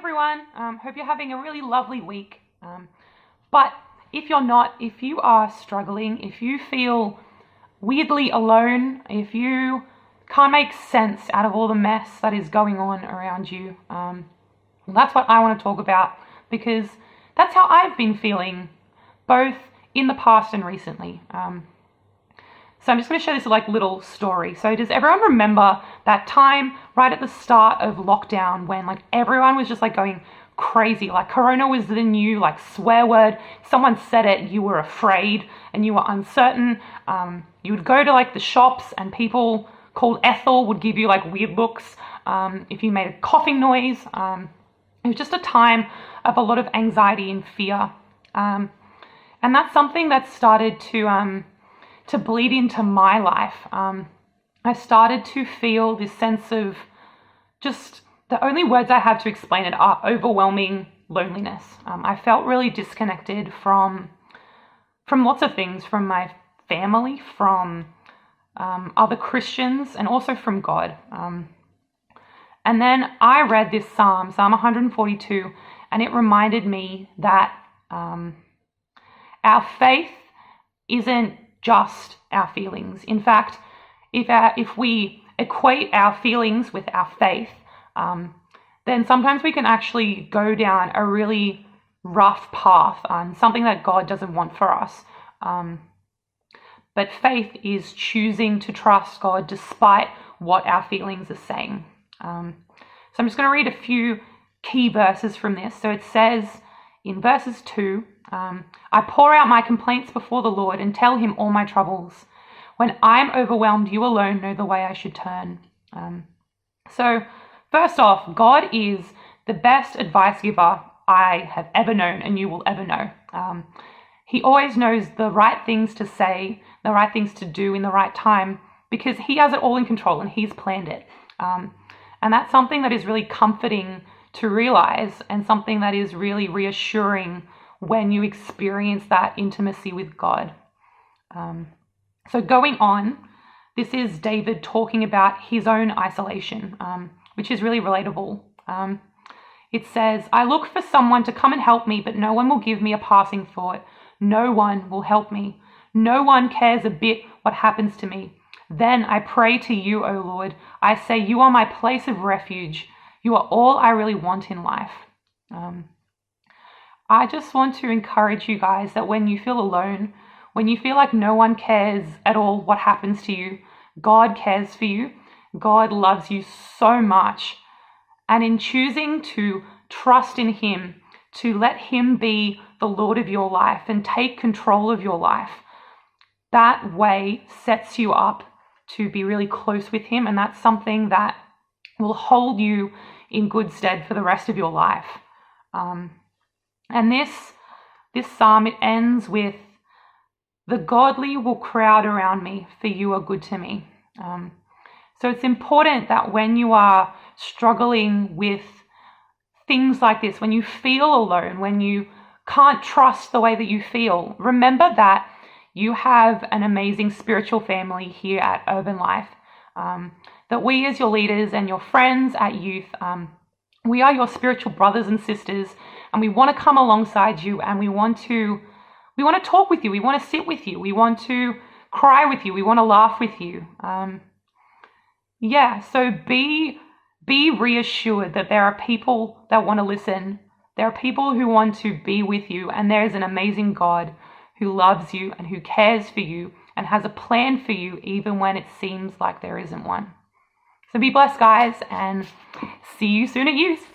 everyone. Hope you're having a really lovely week. But if you're not, if you are struggling, if you feel weirdly alone, if you can't make sense out of all the mess that is going on around you, that's what I want to talk about, because that's how I've been feeling both in the past and recently. So I'm just going to share this little story. So does everyone remember that time right at the start of lockdown when everyone was just going crazy? Corona was the new swear word. Someone said it, you were afraid and you were uncertain. You would go to the shops and people called Ethel would give you weird looks if you made a coughing noise. It was just a time of a lot of anxiety and fear. And that's something that started to bleed into my life. I started to feel this sense of just, the only words I have to explain it are overwhelming loneliness. I felt really disconnected from lots of things, from my family, from other Christians, and also from God. And then I read this Psalm 142, and it reminded me that our faith isn't just our feelings. In fact, if we equate our feelings with our faith, then sometimes we can actually go down a really rough path on something that God doesn't want for us. But faith is choosing to trust God despite what our feelings are saying. So I'm just going to read a few key verses from this. So it says in verses 2, I pour out my complaints before the Lord and tell him all my troubles. When I'm overwhelmed, you alone know the way I should turn. So first off, God is the best advice giver I have ever known and you will ever know. He always knows the right things to say, the right things to do in the right time, because he has it all in control and he's planned it. And that's something that is really comforting to realize, and something that is really reassuring when you experience that intimacy with God. So going on, this is David talking about his own isolation, which is really relatable. It says, I look for someone to come and help me, but no one will give me a passing thought. No one will help me. No one cares a bit what happens to me. Then I pray to you, O Lord. I say, you are my place of refuge. You are all I really want in life. I just want to encourage you guys that when you feel alone, when you feel like no one cares at all what happens to you, God cares for you. God loves you so much. And in choosing to trust in him, to let him be the Lord of your life and take control of your life, that way sets you up to be really close with him. And that's something that will hold you in good stead for the rest of your life. And this psalm, it ends with, the godly will crowd around me, for you are good to me. So it's important that when you are struggling with things like this, when you feel alone, when you can't trust the way that you feel, remember that you have an amazing spiritual family here at Urban Life. That we as your leaders and your friends at youth, we are your spiritual brothers and sisters, and we want to come alongside you, and we want to talk with you. We want to sit with you. We want to cry with you. We want to laugh with you. So be reassured that there are people that want to listen. There are people who want to be with you, and there is an amazing God who loves you and who cares for you and has a plan for you even when it seems like there isn't one. So be blessed, guys, and see you soon at youth.